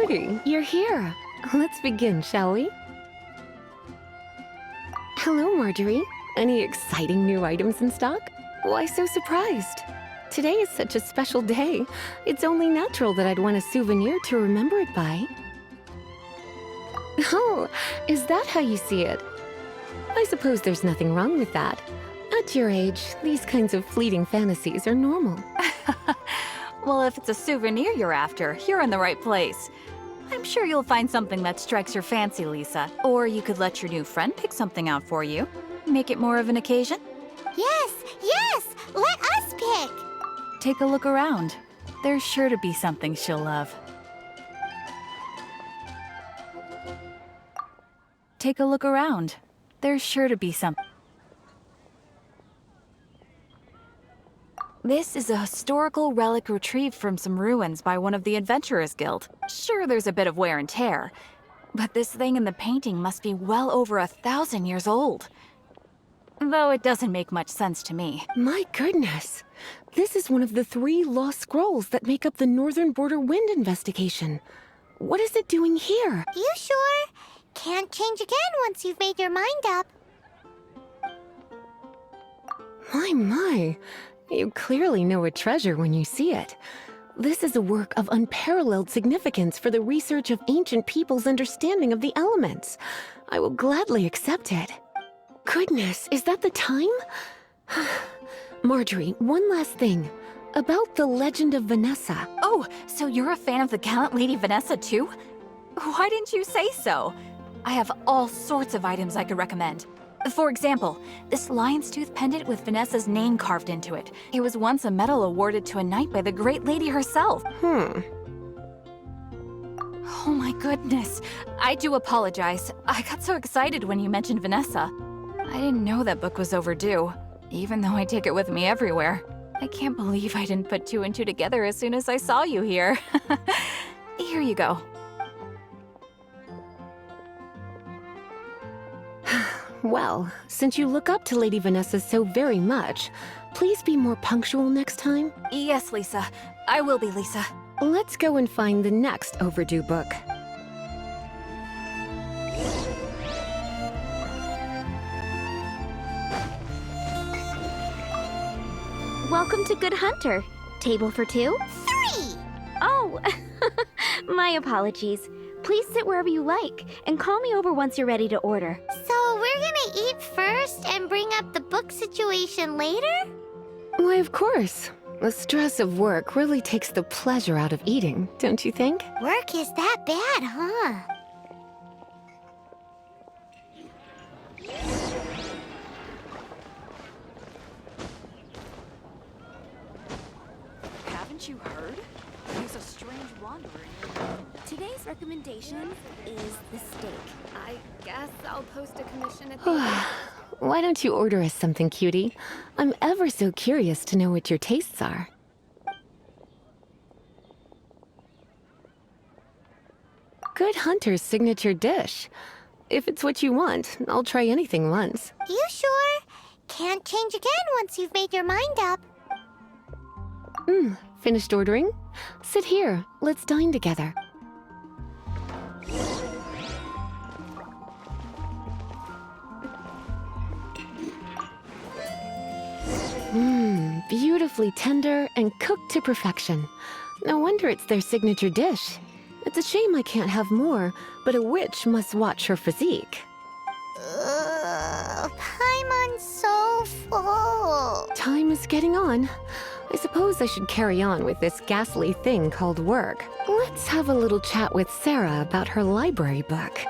Cutie, you're here. Let's begin, shall we? Hello, Marjorie. Any exciting new items in stock? Why so surprised? Today is such a special day. It's only natural that I'd want a souvenir to remember it by. Oh, is that how you see it? I suppose there's nothing wrong with that. At your age, these kinds of fleeting fantasies are normal. Well, if it's a souvenir you're after, you're in the right place. I'm sure you'll find something that strikes your fancy, Lisa. Or you could let your new friend pick something out for you. Make it more of an occasion. Yes, yes! Let us pick! Take a look around. There's sure to be something she'll love. Take a look around. There's sure to be something. This is a historical relic retrieved from some ruins by one of the Adventurers Guild. Sure, there's a bit of wear and tear, but this thing in the painting must be well over 1,000 years old. Though it doesn't make much sense to me. My goodness! This is one of the 3 lost scrolls that make up the Northern Border Wind investigation. What is it doing here? You sure? Can't change again once you've made your mind up. My. You clearly know a treasure when you see it. This is a work of unparalleled significance for the research of ancient people's understanding of the elements. I will gladly accept it. Goodness, is that the time? Marjorie, one last thing. About the legend of Vanessa. Oh, so you're a fan of the gallant Lady Vanessa too? Why didn't you say so? I have all sorts of items I could recommend. For example, this lion's tooth pendant with Vanessa's name carved into it. It was once a medal awarded to a knight by the great lady herself. Oh my goodness. I do apologize. I got so excited when you mentioned Vanessa. I didn't know that book was overdue, even though I take it with me everywhere. I can't believe I didn't put 2 and 2 together as soon as I saw you here. Here you go. Well, since you look up to Lady Vanessa so very much, please be more punctual next time. Yes, Lisa. I will be, Lisa. Let's go and find the next overdue book. Welcome to Good Hunter. Table for 2? 3! Oh, my apologies. Please sit wherever you like, and call me over once you're ready to order. So we're gonna eat first and bring up the book situation later? Why, of course. The stress of work really takes the pleasure out of eating, don't you think? Work is that bad, huh? Haven't you heard? There's a strange wanderer in your Today's recommendation is the steak. I guess I'll post a commission at the Why don't you order us something, cutie? I'm ever so curious to know what your tastes are. Good Hunter's signature dish. If it's what you want, I'll try anything once. You sure? Can't change again once you've made your mind up. Finished ordering? Sit here. Let's dine together. Beautifully tender and cooked to perfection. No wonder it's their signature dish. It's a shame I can't have more, but a witch must watch her physique. Paimon's so full. Time is getting on. I suppose I should carry on with this ghastly thing called work. Let's have a little chat with Sarah about her library book.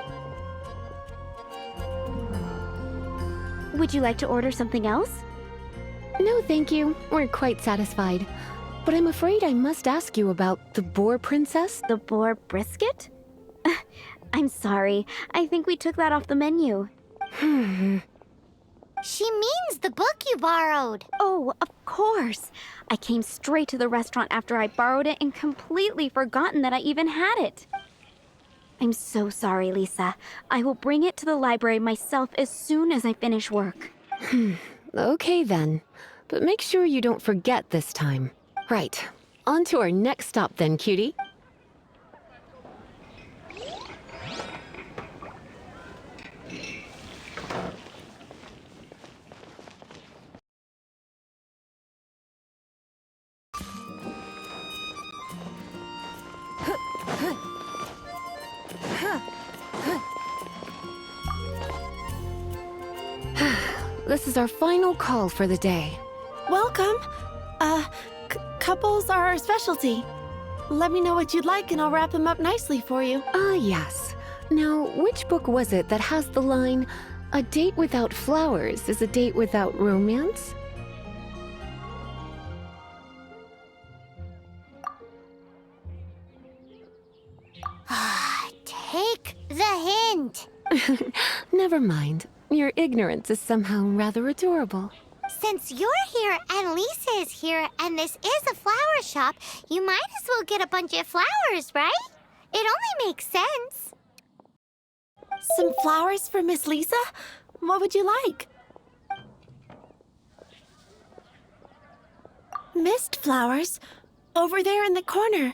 Would you like to order something else? No, thank you. We're quite satisfied. But I'm afraid I must ask you about the boar princess. The boar brisket? I'm sorry. I think we took that off the menu. She means the book you borrowed. Oh, of course. I came straight to the restaurant after I borrowed it and completely forgotten that I even had it. I'm so sorry, Lisa. I will bring it to the library myself as soon as I finish work. Okay then. But make sure you don't forget this time. Right. On to our next stop then, cutie. This is our final call for the day. Welcome. Couples are our specialty. Let me know what you'd like and I'll wrap them up nicely for you. Ah, yes. Now, which book was it that has the line, "A date without flowers is a date without romance"? Take the hint. Never mind. Your ignorance is somehow rather adorable. Since you're here and Lisa is here and this is a flower shop, you might as well get a bunch of flowers, right? It only makes sense. Some flowers for Miss Lisa? What would you like? Mist flowers? Over there in the corner.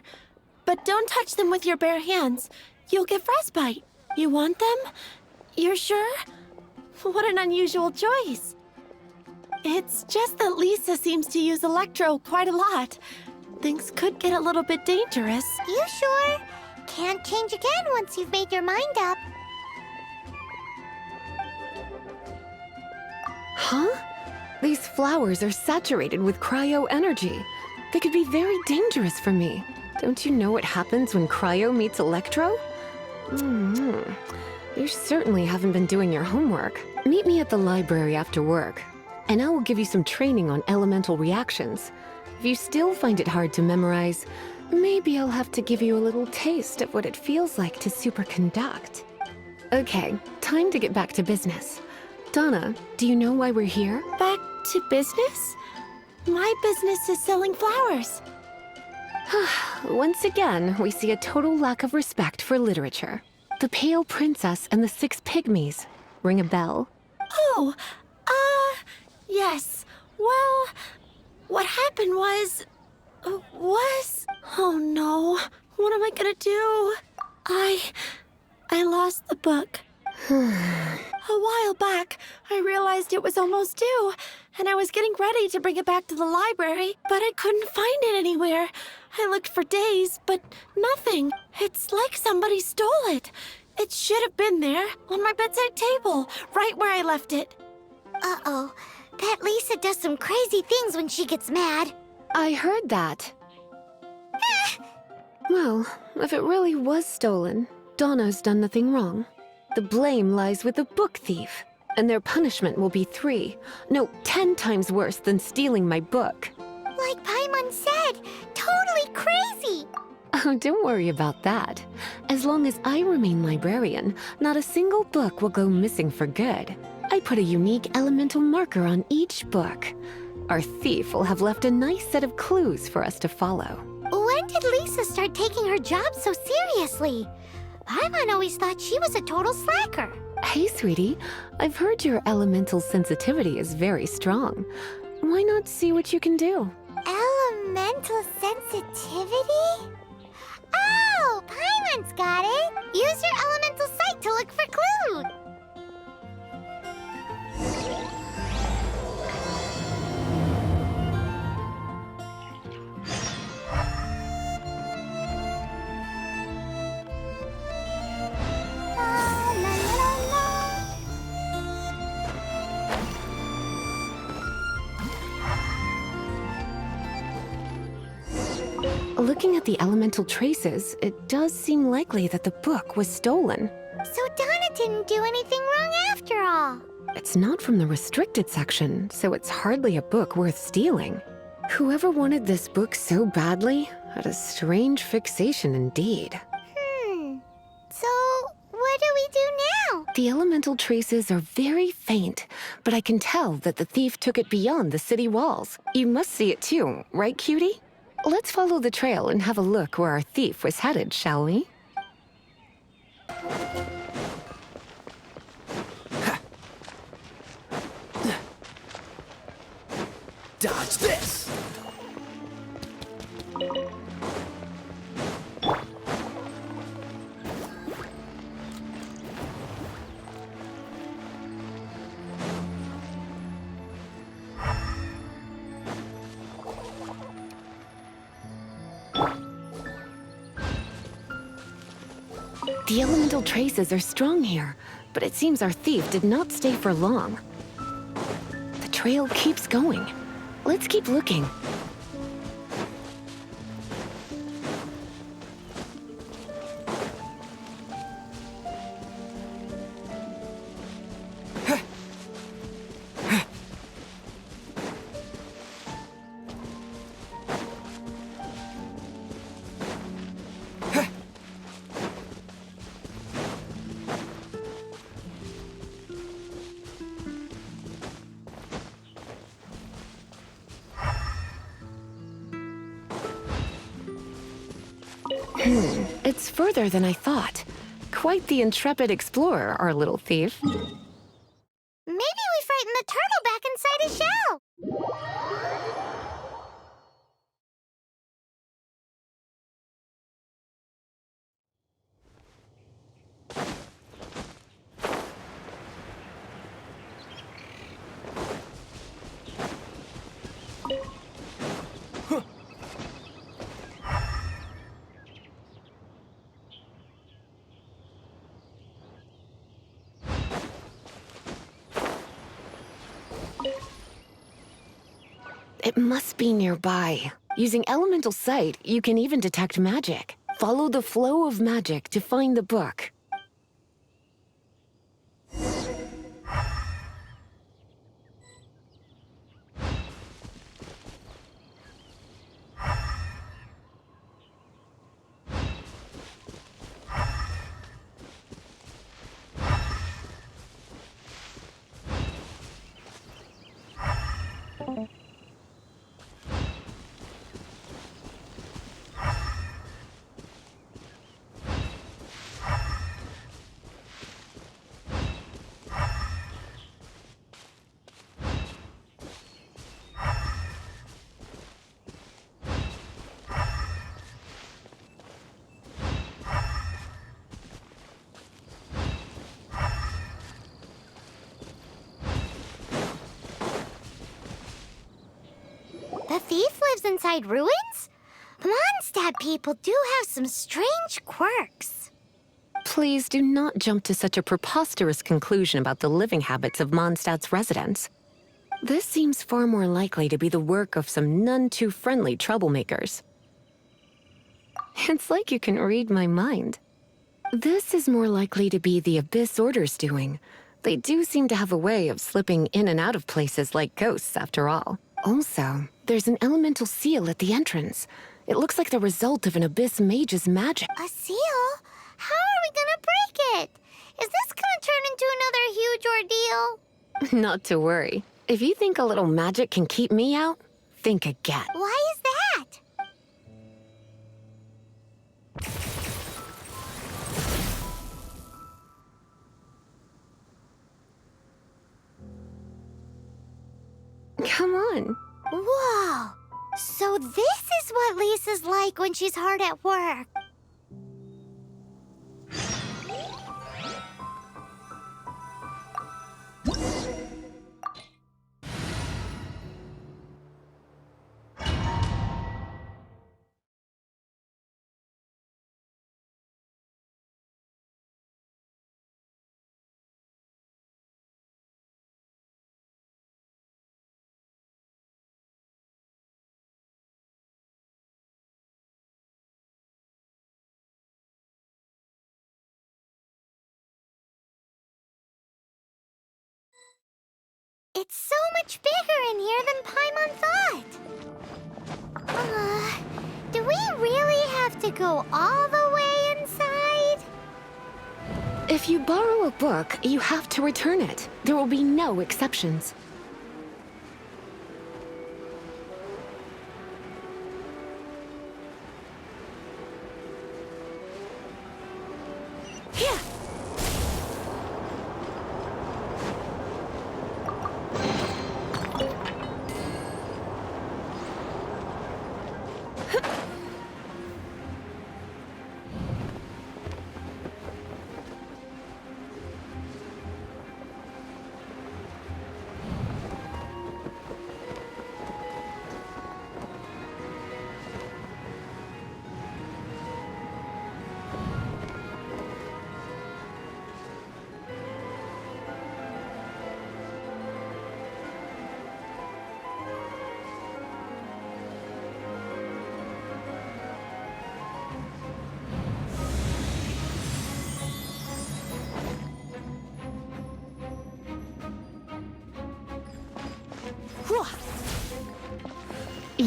But don't touch them with your bare hands. You'll get frostbite. You want them? You're sure? What an unusual choice. It's just that Lisa seems to use Electro quite a lot. Things could get a little bit dangerous. You sure? Can't change again once you've made your mind up. Huh? These flowers are saturated with cryo energy. They could be very dangerous for me. Don't you know what happens when cryo meets electro? You certainly haven't been doing your homework. Meet me at the library after work, and I will give you some training on elemental reactions. If you still find it hard to memorize, maybe I'll have to give you a little taste of what it feels like to superconduct. Okay, time to get back to business. Donna, do you know why we're here? Back to business? My business is selling flowers. Once again, we see a total lack of respect for literature. The Pale Princess and the Six Pygmies. Ring a bell? Oh, yes. Well, what happened was... Oh no, what am I gonna do? I lost the book. A while back, I realized it was almost due, and I was getting ready to bring it back to the library, but I couldn't find it anywhere. I looked for days, but nothing. It's like somebody stole it. It should have been there, on my bedside table, right where I left it. Uh-oh. That Lisa does some crazy things when she gets mad. I heard that. Well, if it really was stolen, Donna's done nothing wrong. The blame lies with the book thief, and their punishment will be 10 times worse than stealing my book. Like Paimon said, totally crazy. Oh, don't worry about that. As long as I remain librarian, not a single book will go missing for good. I put a unique elemental marker on each book. Our thief will have left a nice set of clues for us to follow. When did Lisa start taking her job so seriously? Paimon always thought she was a total slacker. Hey, sweetie, I've heard your elemental sensitivity is very strong. Why not see what you can do? Elemental sensitivity? Oh, Paimon's got it. Use your elemental sight to look for clues. Looking at the elemental traces, it does seem likely that the book was stolen. So Donna didn't do anything wrong after all. It's not from the restricted section, so it's hardly a book worth stealing. Whoever wanted this book so badly had a strange fixation indeed. So what do we do now? The elemental traces are very faint, but I can tell that the thief took it beyond the city walls. You must see it too, right, cutie? Let's follow the trail and have a look where our thief was headed, shall we? Dodge this! The elemental traces are strong here, but it seems our thief did not stay for long. The trail keeps going. Let's keep looking. It's further than I thought. Quite the intrepid explorer, our little thief. Maybe we frightened the turtle back inside his shell. It must be nearby. Using elemental sight, you can even detect magic. Follow the flow of magic to find the book. The thief lives inside ruins? The Mondstadt people do have some strange quirks. Please do not jump to such a preposterous conclusion about the living habits of Mondstadt's residents. This seems far more likely to be the work of some none too friendly troublemakers. It's like you can read my mind. This is more likely to be the Abyss Order's doing. They do seem to have a way of slipping in and out of places like ghosts, after all. Also, there's an elemental seal at the entrance. It looks like the result of an Abyss mage's magic. A seal? How are we gonna break it? Is this gonna turn into another huge ordeal? Not to worry. If you think a little magic can keep me out, think again. Why is that? Come on. Whoa! So this is what Lisa's like when she's hard at work. It's so much bigger in here than Paimon thought. Do we really have to go all the way inside? If you borrow a book, you have to return it. There will be no exceptions. Here!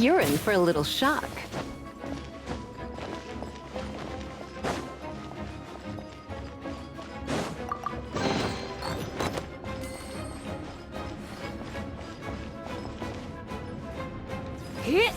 You're in for a little shock. Hit!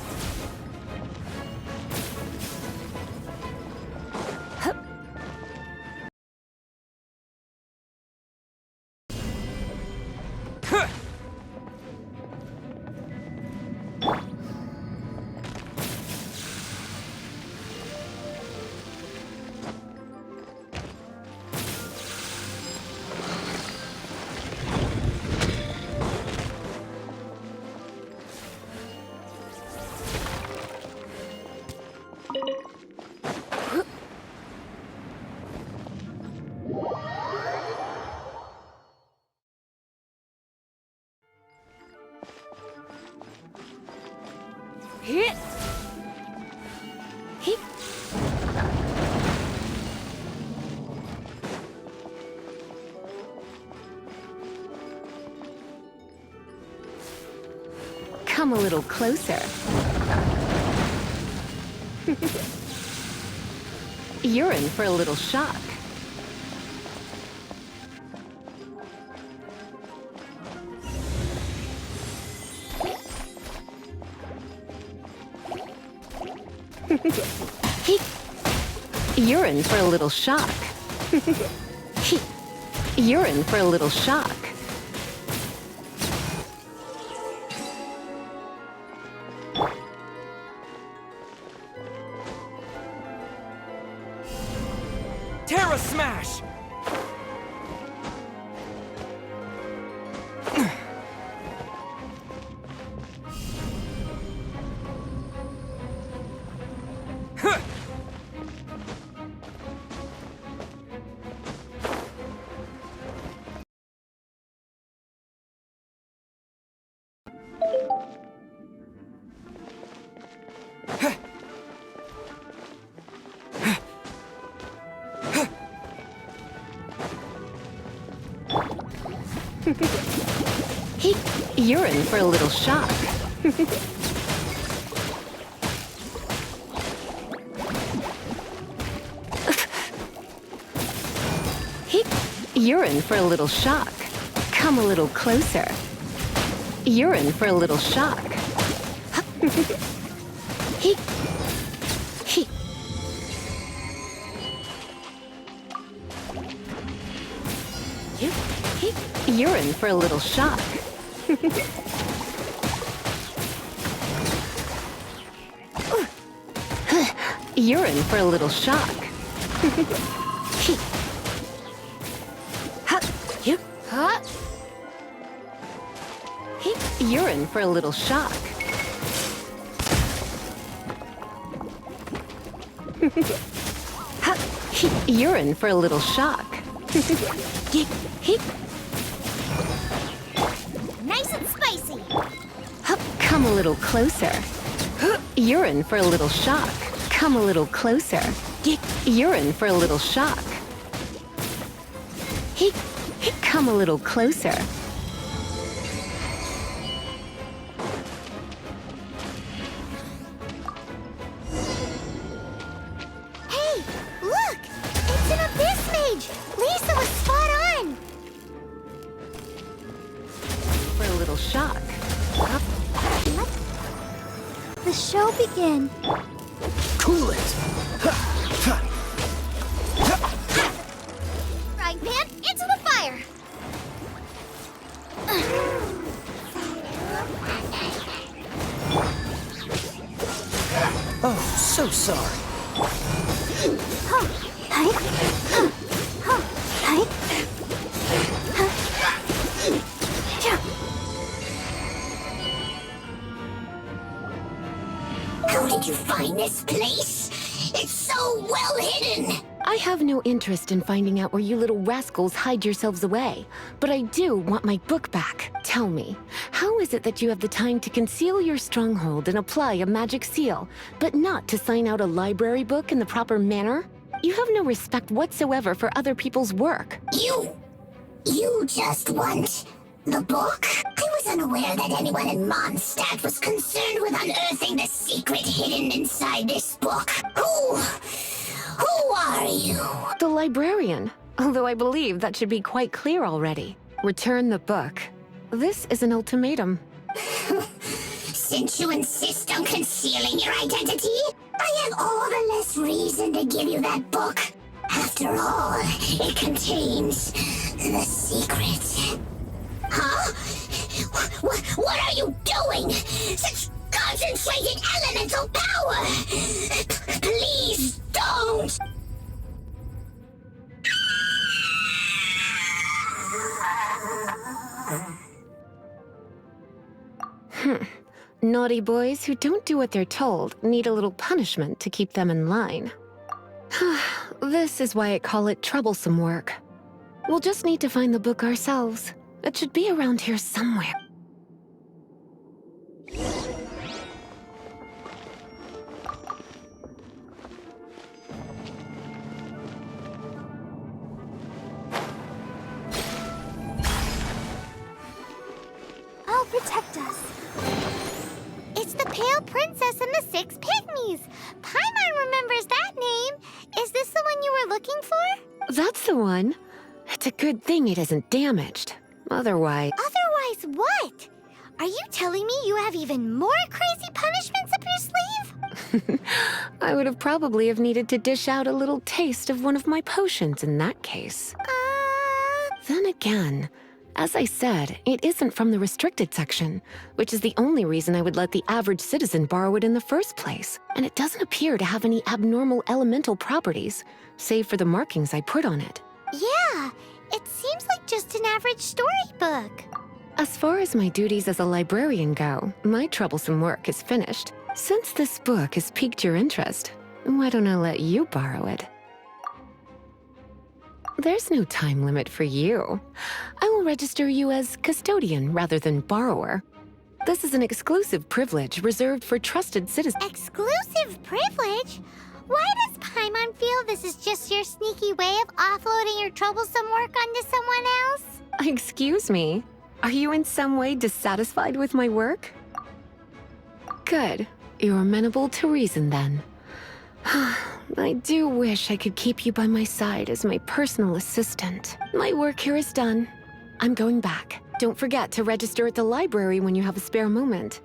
Hit! Hit! Come a little closer. You're in for a little shock. You're in for a little shock. You're in for a little shock. Terra Smash! You're in for a little shock. You're in for a little shock. Come a little closer. You're in for a little shock. You're in for a little shock. You're in for a little shock. You're in for a little shock. You're in for a little shock. Nice and spicy. Come a little closer. You're in for a little shock. Come a little closer. You're in for a little shock. Come a little closer. Hey, look! It's an abyss mage! Lisa was spot on! For a little shock. Let the show begin. Cool it! Frying pan, into the fire! Oh, so sorry. How did you find this place? It's so well hidden! I have no interest in finding out where you little rascals hide yourselves away, but I do want my book back. Tell me, how is it that you have the time to conceal your stronghold and apply a magic seal, but not to sign out a library book in the proper manner? You have no respect whatsoever for other people's work. You just want the book? I was was unaware that anyone in Mondstadt was concerned with unearthing the secret hidden inside this book. Who are you? The librarian. Although I believe that should be quite clear already. Return the book. This is an ultimatum. Since you insist on concealing your identity, I have all the less reason to give you that book. After all, it contains the secret. Huh? What are you doing? Such concentrated elemental power! Please don't! Naughty boys who don't do what they're told need a little punishment to keep them in line. This is why I call it troublesome work. We'll just need to find the book ourselves. It should be around here somewhere. I'll protect us. It's the Pale Princess and the Six Pygmies. Paimon remembers that name. Is this the one you were looking for? That's the one. It's a good thing it isn't damaged. Otherwise... Otherwise what? Are you telling me you have even more crazy punishments up your sleeve? I would have probably have needed to dish out a little taste of one of my potions in that case. Then again, as I said, it isn't from the restricted section, which is the only reason I would let the average citizen borrow it in the first place. And it doesn't appear to have any abnormal elemental properties, save for the markings I put on it. Yeah, it seems like just an average storybook. As far as my duties as a librarian go, my troublesome work is finished. Since this book has piqued your interest, why don't I let you borrow it? There's no time limit for you. I will register you as custodian rather than borrower. This is an exclusive privilege reserved for trusted citizens. Exclusive privilege? Why does Paimon feel this is just your sneaky way of offloading your troublesome work onto someone else? Excuse me? Are you in some way dissatisfied with my work? Good. You're amenable to reason then. I do wish I could keep you by my side as my personal assistant. My work here is done. I'm going back. Don't forget to register at the library when you have a spare moment.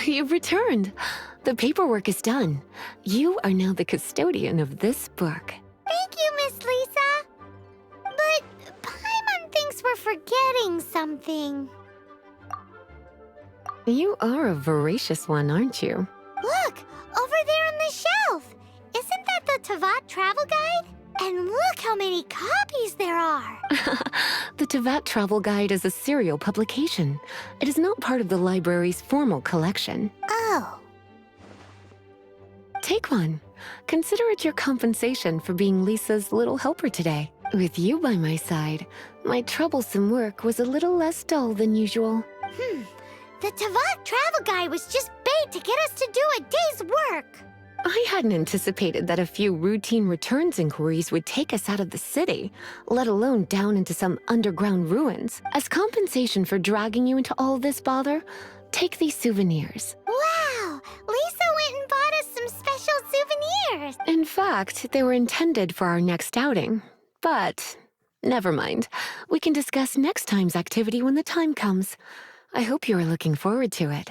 You've returned. The paperwork is done. You are now the custodian of this book. Thank you, Miss Lisa. But Paimon thinks we're forgetting something. You are a voracious one, aren't you? Look, over there on the shelf. Isn't that the Tavat travel guide? And look how many copies there are. The Tavat Travel Guide is a serial publication. It is not part of the library's formal collection. Oh. Take one. Consider it your compensation for being Lisa's little helper today. With you by my side, my troublesome work was a little less dull than usual. The Tavat travel guide was just bait to get us to do a day's work. I hadn't anticipated that a few routine returns inquiries would take us out of the city, let alone down into some underground ruins. As compensation for dragging you into all this bother, take these souvenirs. Wow! Lisa went and bought us some special souvenirs. In fact, they were intended for our next outing. But never mind. We can discuss next time's activity when the time comes. I hope you are looking forward to it.